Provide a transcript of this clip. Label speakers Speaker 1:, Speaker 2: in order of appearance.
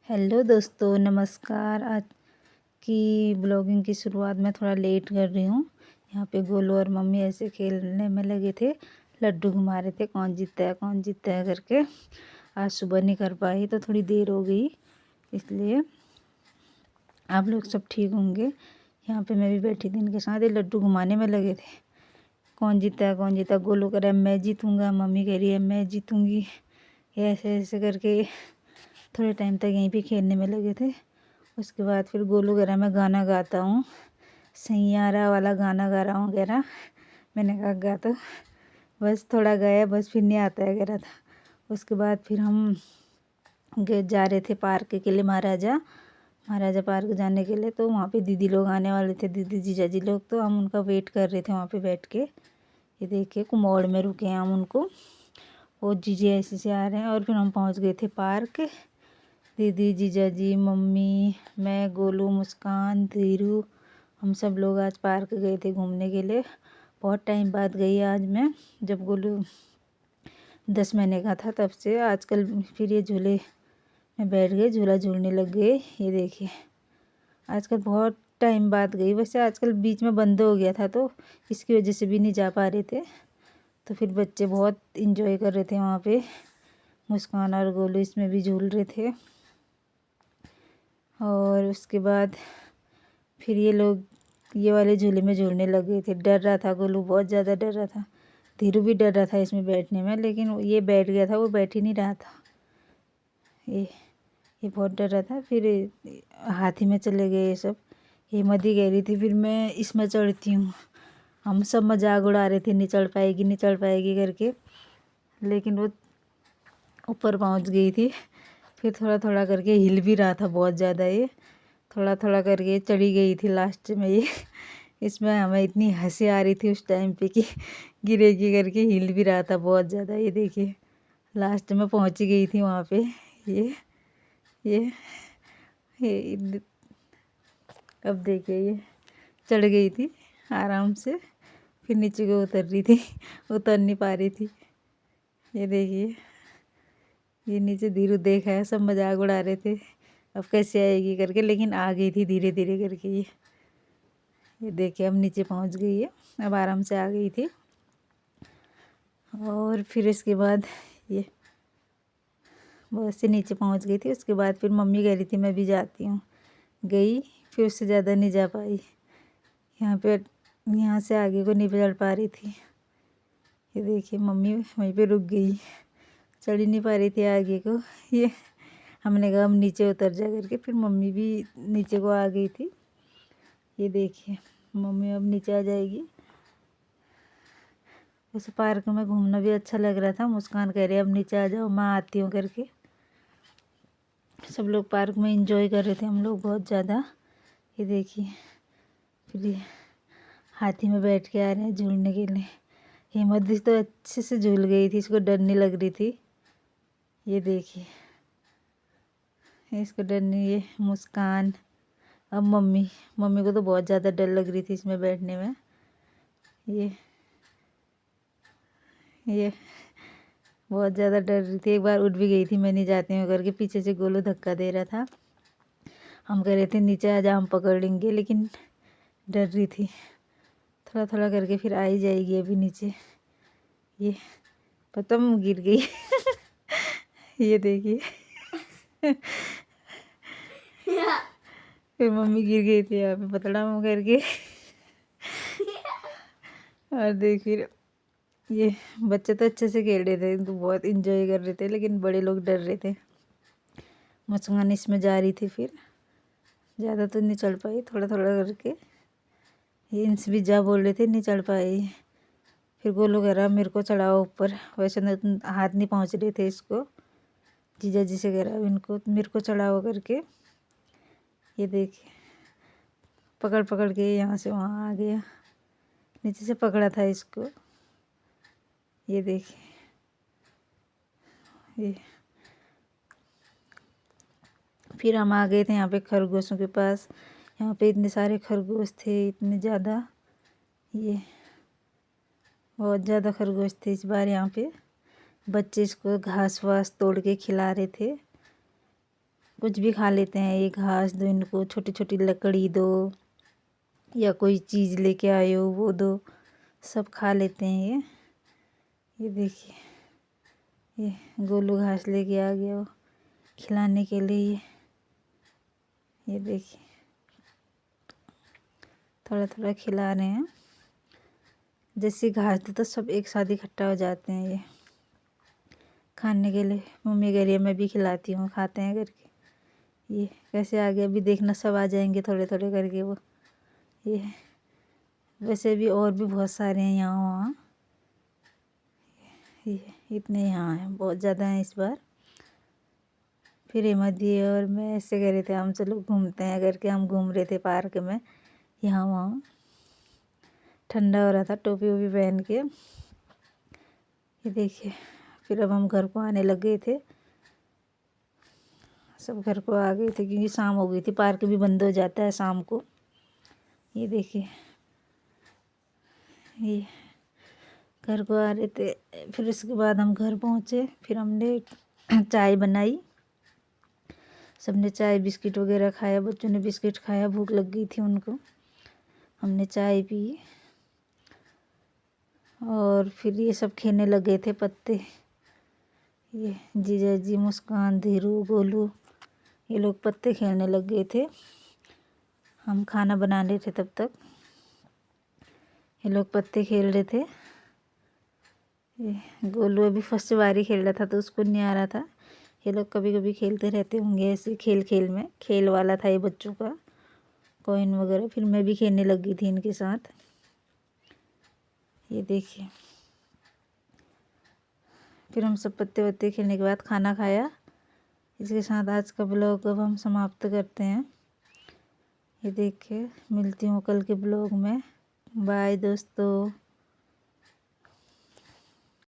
Speaker 1: Hello दोस्तों, नमस्कार। आज की ब्लॉगिंग की शुरुआत मैं थोड़ा लेट कर रही हूँ। यहाँ पे गोलू और मम्मी ऐसे खेलने में लगे थे, लड्डू घुमा रहे थे, कौन जीतता है करके। आज सुबह नहीं कर पाई तो थोड़ी देर हो गई, इसलिए आप लोग सब ठीक होंगे। यहाँ पे मैं भी बैठी थी इनके साथ, ये लड्डू घुमाने में लगे थे। कौन जीता। गोलू कह रहा है मैं जीतूँगा, मम्मी कह रही है मैं जीतूँगी। ये ऐसे ऐसे करके थोड़े टाइम तक यहीं पे खेलने में लगे थे। उसके बाद फिर गोलू कह रहा मैं गाना गाता हूँ, सैयारा वाला गाना गा रहा हूँ कह रहा। मैंने कहा गा तो, बस थोड़ा गाया, बस फिर नहीं आता है कह रहा था। उसके बाद फिर हम जा रहे थे पार्क के लिए, महाराजा पार्क जाने के लिए। तो वहाँ पे दीदी लोग आने वाले थे, दीदी जीजा जी लोग, तो हम उनका वेट कर रहे थे वहाँ पे बैठ के। ये देखिए कुमोड़ में रुके हैं हम उनको, वो जीजे ऐसे से आ रहे हैं। और फिर हम पहुँच गए थे पार्क। दीदी जीजा जी, मम्मी, मैं, गोलू, मुस्कान, धीरू, हम सब लोग आज पार्क गए थे घूमने के लिए। बहुत टाइम बाद गई आज मैं, जब गोलू 10 महीने का था तब से। आजकल फिर ये झूले में बैठ गए, झूला झूलने लग गए। ये देखिए आजकल बहुत टाइम बाद गई। वैसे आजकल बीच में बंद हो गया था तो इसकी वजह से भी नहीं जा पा रहे थे। तो फिर बच्चे बहुत इंजॉय कर रहे थे वहाँ पे। मुस्कान और गोलू इसमें भी झूल रहे थे। और उसके बाद फिर ये लोग ये वाले झूले में झूलने लग गए थे। डर रहा था गोलू, बहुत ज़्यादा डर रहा था। धीरू भी डर रहा था इसमें बैठने में, लेकिन ये बैठ गया था, वो बैठ ही नहीं रहा था। ये बहुत डर रहा था। फिर हाथी में चले गए ये सब। हेमदी कह रही थी फिर मैं इसमें चढ़ती हूँ। हम सब मजाक उड़ा रहे थे, नहीं चढ़ पाएगी करके, लेकिन वो ऊपर पहुँच गई थी। फिर थोड़ा थोड़ा करके हिल भी रहा था बहुत ज़्यादा, ये थोड़ा थोड़ा करके चढ़ी गई थी लास्ट में ये। इसमें हमें इतनी हंसी आ रही थी उस टाइम पे कि गिरेगी करके, हिल भी रहा था बहुत ज़्यादा। ये देखिए लास्ट में पहुंच गई थी वहाँ पे। ये ये ये अब देखिए ये चढ़ गई थी आराम से, फिर नीचे को उतर रही थी, उतर नहीं पा रही थी। ये देखिए ये नीचे धीरू देखा है, सब मजाक उड़ा रहे थे अब कैसे आएगी करके, लेकिन आ गई थी धीरे धीरे करके। ये देखिए अब नीचे पहुंच गई है, अब आराम से आ गई थी। और फिर इसके बाद ये बहुत से नीचे पहुंच गई थी। उसके बाद फिर मम्मी कह रही थी मैं भी जाती हूँ, गई, फिर उससे ज़्यादा नहीं जा पाई। यहाँ से आगे को नहीं चढ़ पा रही थी। ये देखिए मम्मी वहीं पे रुक गई, चढ़ ही नहीं पा रही थी आगे को। ये हमने कहा हम नीचे उतर जा करके, फिर मम्मी भी नीचे को आ गई थी। ये देखिए मम्मी अब नीचे आ जाएगी। वैसे पार्क में घूमना भी अच्छा लग रहा था। मुस्कान कह रही अब नीचे आ जाओ, मैं आती हूँ करके। सब लोग पार्क में एंजॉय कर रहे थे, हम लोग बहुत ज़्यादा। ये देखिए फिर ये हाथी में बैठ के आ रहे हैं झूलने के लिए। हिम्मत भी तो अच्छे से झूल गई थी, इसको डर नहीं लग रही थी। ये देखिए इसको डर नहीं। ये मुस्कान, अब मम्मी को तो बहुत ज़्यादा डर लग रही थी इसमें बैठने में। ये बहुत ज़्यादा डर रही थी, एक बार उठ भी गई थी मैं नहीं जाती हूँ करके। पीछे से गोलू धक्का दे रहा था, हम कह रहे थे नीचे आ जा हम पकड़ लेंगे, लेकिन डर रही थी। थोड़ा थोड़ा करके फिर आ ही जाएगी अभी नीचे। ये पता गिर गई। ये देखिए फिर मम्मी गिर गई थी यहाँ पे पतड़ा मुँह करके। और देख फिर ये बच्चे तो अच्छे से खेल रहे थे, तो बहुत इंजॉय कर रहे थे, लेकिन बड़े लोग डर रहे थे। मुस्कान इसमें जा रही थी, फिर ज़्यादा तो नहीं चढ़ पाई, थोड़ा थोड़ा करके। ये इनसे भी जा बोल रहे थे, नहीं चढ़ पाई। फिर गोलू कह रहा मेरे को चढ़ाओ ऊपर। वैसे हाथ नहीं पहुंच रहे थे इसको। जीजा जी से कह रहा इनको मेरे को चढ़ाओ करके। ये देखिए पकड़ पकड़ के यहाँ से वहाँ आ गया, नीचे से पकड़ा था इसको। ये देखिए ये फिर हम आ गए थे यहाँ पे खरगोशों के पास। यहाँ पे इतने सारे खरगोश थे, इतने ज़्यादा, ये बहुत ज़्यादा खरगोश थे इस बार यहाँ पे। बच्चे इसको घास वास तोड़ के खिला रहे थे। कुछ भी खा लेते हैं। ये घास दो इनको, छोटी छोटी लकड़ी दो या कोई चीज़ लेके आए हो वो दो, सब खा लेते हैं ये देखिए, ये गोलू घास लेके आ गया वो खिलाने के लिए। ये देखिए थोड़ा थोड़ा खिला रहे हैं। जैसे घास दो तो सब एक साथ इकट्ठा हो जाते हैं ये खाने के लिए। मम्मी कह रही है मैं भी खिलाती हूँ, खाते हैं करके। ये कैसे आ गया, अभी देखना सब आ जाएंगे थोड़े थोड़े करके वो। ये वैसे भी और भी बहुत सारे हैं यहाँ वहाँ, ये इतने यहाँ हैं, बहुत ज़्यादा हैं इस बार। फिर हिम्मती और मैं ऐसे कह रहे थे हम चलो घूमते हैं करके, हम घूम रहे थे पार्क में यहाँ वहाँ। ठंडा हो रहा था, टोपी वोपी पहन के। ये देखिए फिर अब हम घर को आने लग गए थे, सब घर को आ गए थे क्योंकि शाम हो गई थी, पार्क भी बंद हो जाता है शाम को। ये देखिए ये घर को आ रहे थे। फिर उसके बाद हम घर पहुँचे, फिर हमने चाय बनाई, सबने चाय बिस्किट वगैरह खाया, बच्चों ने बिस्किट खाया, भूख लग गई थी उनको। हमने चाय पी और फिर ये सब खेलने लगे थे पत्ते। ये जीजा जी, मुस्कान, धीरू, गोलू, ये लोग पत्ते खेलने लग गए थे। हम खाना बना रहे थे तब तक, ये लोग पत्ते खेल रहे थे। ये गोलू अभी फर्स्ट बार ही खेल रहा था तो उसको नहीं आ रहा था। ये लोग कभी कभी खेलते रहते होंगे ऐसे खेल खेल में, खेल वाला था ये बच्चों का, कॉइन वगैरह। फिर मैं भी खेलने लग गई थी इनके साथ। ये देखिए फिर हम सब पत्ते वत्ते खेलने के बाद खाना खाया। इसके साथ आज का ब्लॉग अब हम समाप्त करते हैं। ये देखिए मिलती हूँ कल के ब्लॉग में। बाय दोस्तों।